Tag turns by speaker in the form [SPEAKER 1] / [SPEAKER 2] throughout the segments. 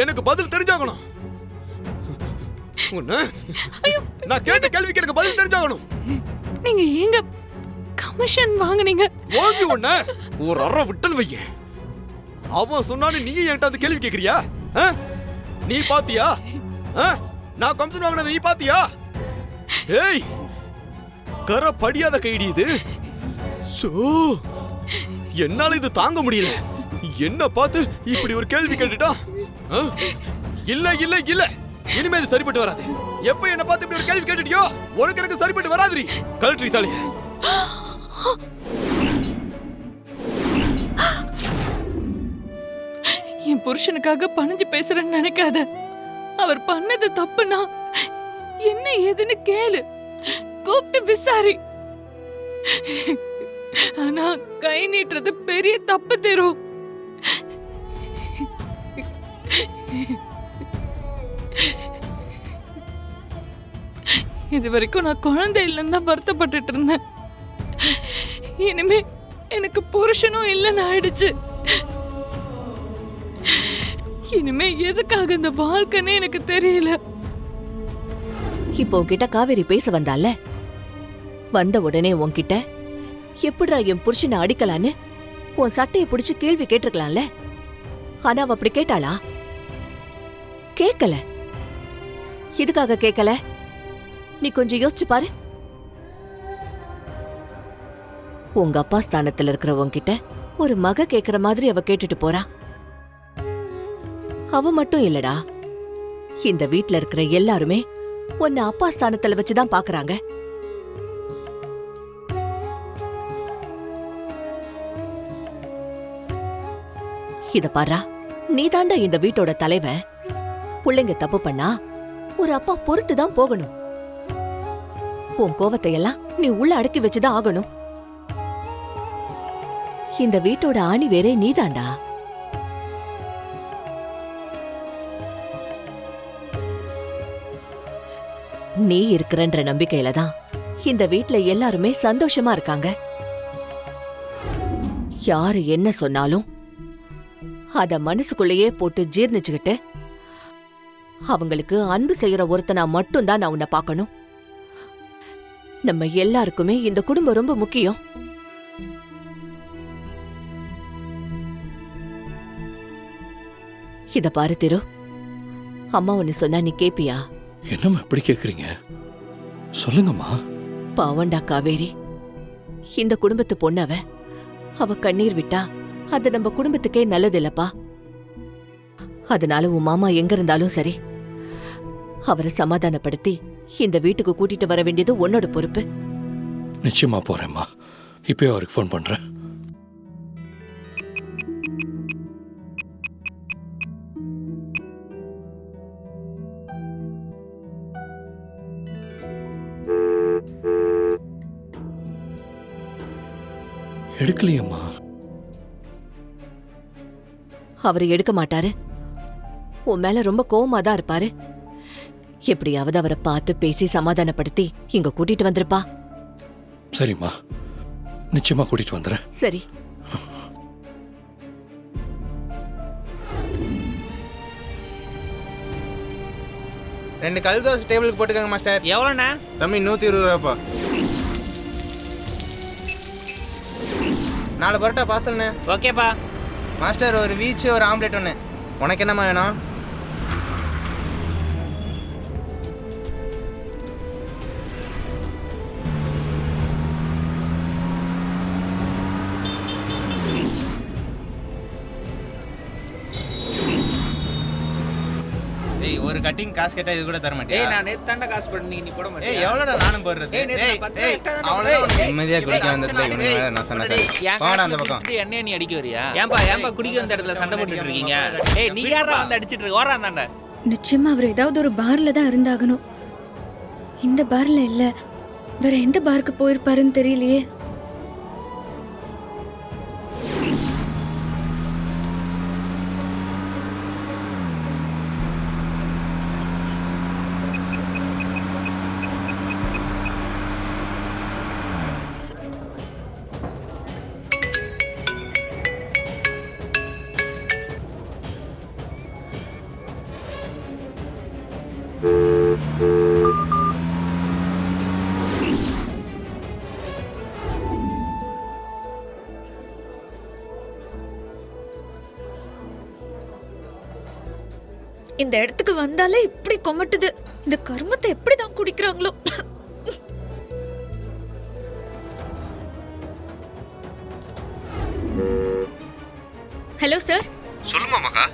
[SPEAKER 1] எனக்கு பதில் தெரிஞ்சாகணும். நான் கேட்ட கேள்விக்கு எனக்கு பதில் தெரிஞ்சாகணும்.
[SPEAKER 2] நீங்க எங்க கமிஷன் வாங்குனீங்க?
[SPEAKER 1] ஓங்கி ஒண்ண ஒரு அற விட்டன் வைய. அவன் சொன்னானே நீ என்கிட்ட அந்த கேள்வி கேக்குறியா? நீ பாத்தியா? நான் கமிஷன் வாங்கினது நீ பாத்தியா? ஏய், கர படியாத கைடி இது. சோ, என்னால இது தாங்க முடியல. என்ன பார்த்து இப்படி ஒரு கேள்வி கேட்டுட்டா? இல்ல இல்ல இல்ல, இனிமே இது சரிப்பட்டு வராது. எப்ப என்ன பார்த்து இப்படி ஒரு கேள்வி கேட்டுட்டியோ உனக்கு எனக்கு சரிப்பட்டு வராதுரி. கலெக்டரி தாலிய
[SPEAKER 2] என் புருஷனுக்காக பணிஞ்சு பேசுறேன்னு நினைக்காத. அவர் பண்ணது தப்புனா என்ன ஏதுன்னு கேளு, கூப்பிட்டு விசாரி. ஆனா கை நீட்டுறது பெரிய தப்பு தரும். இது வரைக்கும் நான் குழந்தை இல்லைன்னு தான் வருத்தப்பட்டுட்டு இருந்தேன். இனிமே எனக்கு புருஷனும் இல்லைன்னு ஆயிடுச்சு. இனிமே எதுக்காக இந்த வாழ்க்கைன்னு எனக்கு தெரியல.
[SPEAKER 3] இப்போ உன்கிட்ட காவேரி பேச வந்தால, வந்த உடனே உன்கிட்ட எப்படிடா என் புருஷனை அடிக்கலான்னு உன் சட்டையை பிடிச்சு கேள்வி கேட்டிருக்கலாம்ல. ஆனா அவ அப்படி கேட்டாளா? கேக்கல. எதுக்காக கேக்கல? நீ கொஞ்சம் யோசிச்சு பாரு. உங்க அப்பா ஸ்தானத்துல இருக்கிற உன்கிட்ட ஒரு மக கேக்குற மாதிரி அவ கேட்டுட்டு போறா. அவ மட்டும் இல்லடா, இந்த வீட்ல இருக்கிற எல்லாருமே உன்னை அப்பா ஸ்தானத்துல வச்சுதான் பாக்குறாங்க. இத பாரா, நீதாண்டா இந்த வீட்டோட தலைவன். புள்ளைங்க தப்பு பண்ணா ஒரு அப்பா பொறுத்துதான் போகணும். உன் கோவத்தை எல்லாம் நீ உள்ள அடக்கி வச்சுதான் ஆகணும். இந்த வீட்டோட ஆணி வேறே நீதாண்டா. நீ இருக்கிறன்ற நம்பிக்கையில தான் இந்த வீட்ல எல்லாருமே சந்தோஷமா இருக்காங்க. யாரு என்ன சொன்னாலும் அத மனசுக்குள்ளேயே போட்டு ஜீர்ணிச்சுக்கிட்டு அவங்களுக்கு அன்பு செய்யற ஒருத்தனா மட்டும்தான் நான் உன்னை பார்க்கணும். நம்ம எல்லாருக்குமே இந்த குடும்பம் ரொம்ப முக்கியம். இத பாரு திரு, அம்மா ஒன்னு சொன்னா நீ கேப்பியா?
[SPEAKER 4] என்னம்மா இப்படி கேக்குறீங்க? சொல்லுங்கம்மா.
[SPEAKER 3] பாவண்டா காவேரி, இந்த குடும்பத்து பொண்ணவ. அவ கண்ணீர் விட்டா அது நம்ம குடும்பத்துக்கே நல்லது இல்லப்பா. அதனால உன் மாமா எங்க இருந்தாலும் சரி, அவரை சமாதானப்படுத்தி இந்த வீட்டுக்கு கூட்டிட்டு வர வேண்டியது உன்னோட பொறுப்பு.
[SPEAKER 4] நிச்சயமா போறேம்மா. இப்பயே அவருக்கு ஃபோன் பண்றேன். எடுக்கலையம்மா.
[SPEAKER 3] அவரு எடுக்க மாட்டாரு. உன் மேல ரொம்ப கோவமா தான் இருப்பாரு. எப்படியாவது அவரை பார்த்து பேசி சமாதானப்படுத்தி இங்க கூட்டிட்டு வந்திருப்பா.
[SPEAKER 4] சரிம்மா, நிச்சயமா கூட்டிட்டு வந்துறேன்.
[SPEAKER 3] சரி.
[SPEAKER 5] ரெண்டு கல் தோசை டேபிளுக்கு போட்டுக்கோங்க மாஸ்டர்.
[SPEAKER 6] எவ்வளோண்ணா?
[SPEAKER 5] தம்பி 120 ரூபாப்பா. 4 பரோட்டா பார்சல்ண்ணே.
[SPEAKER 6] ஓகேப்பா.
[SPEAKER 5] மாஸ்டர் ஒரு வீச்சு ஒரு ஆம்லெட் ஒன்று. உனக்கு என்னம்மா வேணும்? ஒரு கட்டிங் காசு கேட்டா இது கூட தர மாட்டேன்.
[SPEAKER 6] ஏய், நான் நேத்து தாண்டா காசு போட்டு நீ போட மாட்டே.
[SPEAKER 5] ஏய், எவ்வளவுடா நானும் போடுறது? ஏய், அவ்வளவுதான் நிம்மதியா குடிக்க வந்ததுல இவனுங்க நான் சொன்னேன் சார். போடா அந்த பக்கம்.
[SPEAKER 6] என்ன நீ அடிக்க வரியா? ஏன்பா குடிக்க வந்த இடத்துல சண்டை போட்டுட்டு இருக்கீங்க? ஏய், நீ யாரா வந்து அடிச்சிட்டு இருக்க? ஓடுறா அந்தாண்ட.
[SPEAKER 7] நிச்சயமா அவர் ஏதாவது ஒரு பார்ல தான் இருந்தாகணும். இந்த பார்ல இல்ல, வேற எந்த பாருக்கு போயிருப்பாருன்னு தெரியலையே. இந்த இடத்துக்கு வந்தாலே இப்படி கொமட்டுது. இந்த கருமத்தை எப்படி தான் குடிக்கிறாங்களோ. Hello sir.
[SPEAKER 1] சொல்லுமா மகா,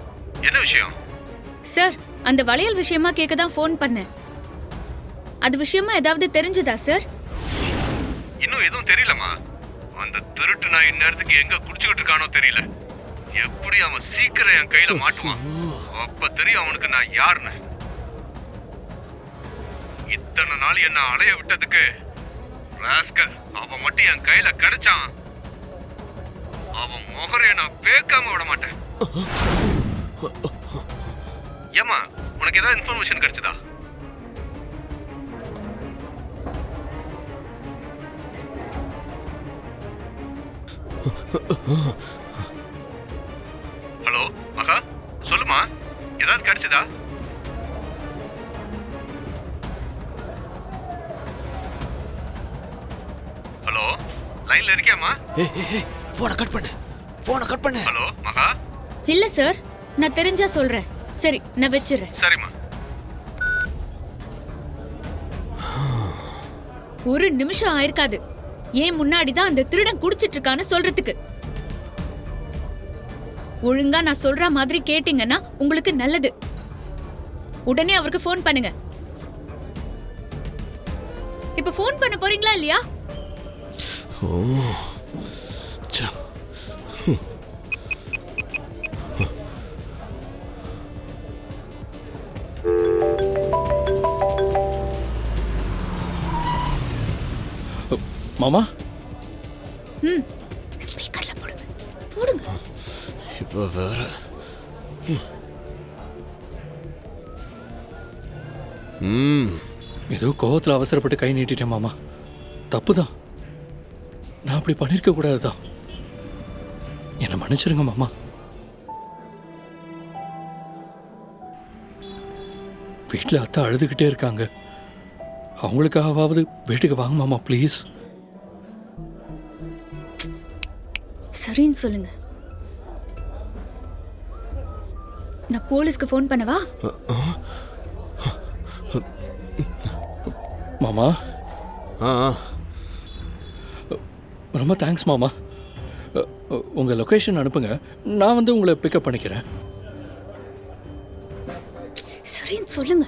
[SPEAKER 1] என்ன விஷயம்?
[SPEAKER 7] சார், அந்த வளையல் விஷயமா கேட்க தான் ஃபோன் பண்ணேன். அது விஷயமா ஏதாவது தெரிஞ்சதா சார்?
[SPEAKER 1] இன்னும் எதுவும் தெரியலமா. அந்த திருட்டு நான் இந்நேரத்துக்கு எங்க குடிச்சுக்கிட்டு இருக்கானோ தெரியல. எப்படி அவன் சீக்கிரம் என் கையில மாட்டுவான், அப்ப தெரியும் அவனுக்கு நான் யாருன்னு. இத்தனை நாள் என்ன அலைய விட்டதுக்கு ராஸ்கல் அவன் மட்டும் என் கையில கிடைச்சான், அவன் முகரைய நான் பேக்காம விட மாட்டேன். ஏமா, உனக்கு ஏதாவது இன்ஃபர்மேஷன் கிடைச்சதா? ஹலோ மகா, சொல்லுமா, ஏதாவது கிடைச்சதா? ஹலோ, லைன்ல இருக்கியாமா? போனை கட் பண்ணு. ஹலோ மகா.
[SPEAKER 7] இல்ல சார், நான் தெரிஞ்சா சொல்றேன். சரி, நான் வச்சிடுறேன்.
[SPEAKER 1] சரிம்மா.
[SPEAKER 7] ஒரு நிமிஷம் ஆயிருக்காது ஏன் முன்னாடி தான் அந்த திருடன் குடிச்சிட்டு இருக்கான்னு சொல்றதுக்கு. ஒழுங்கா நான் சொல்ற மாதிரி கேட்டீங்கன்னா உங்களுக்கு நல்லது. உடனே அவருக்கு ஃபோன் பண்ணுங்க. இப்ப ஃபோன் பண்ண போறீங்களா இல்லையா?
[SPEAKER 4] மாமா,
[SPEAKER 7] ஸ்பீக்கர்ல போடுங்க.
[SPEAKER 1] இப்ப வேற
[SPEAKER 4] ஏதோ கோவத்தில் அவசரப்பட்டு கை நீட்டிட்டேன் மாமா. தப்புதான், நான் அப்படி பண்ணிருக்க கூடாதுதான். என்னை மன்னிச்சிருங்க மாமா. வீட்டில் அத்தை அழுதுகிட்டே இருக்காங்க. அவங்களுக்காகவாவது வீட்டுக்கு வாங்க மாமா ப்ளீஸ்.
[SPEAKER 7] சரின்னு சொல்லுங்க. நான் போலீஸ்க்கு ஃபோன் பண்ணவா?
[SPEAKER 4] மாமா, ரொம்ப தேங்க்ஸ் மாமா. உங்கள் லொக்கேஷன் அனுப்புங்க, நான் வந்து உங்களை பிக்கப் பண்ணிக்கிறேன்.
[SPEAKER 7] சரின்னு சொல்லுங்க.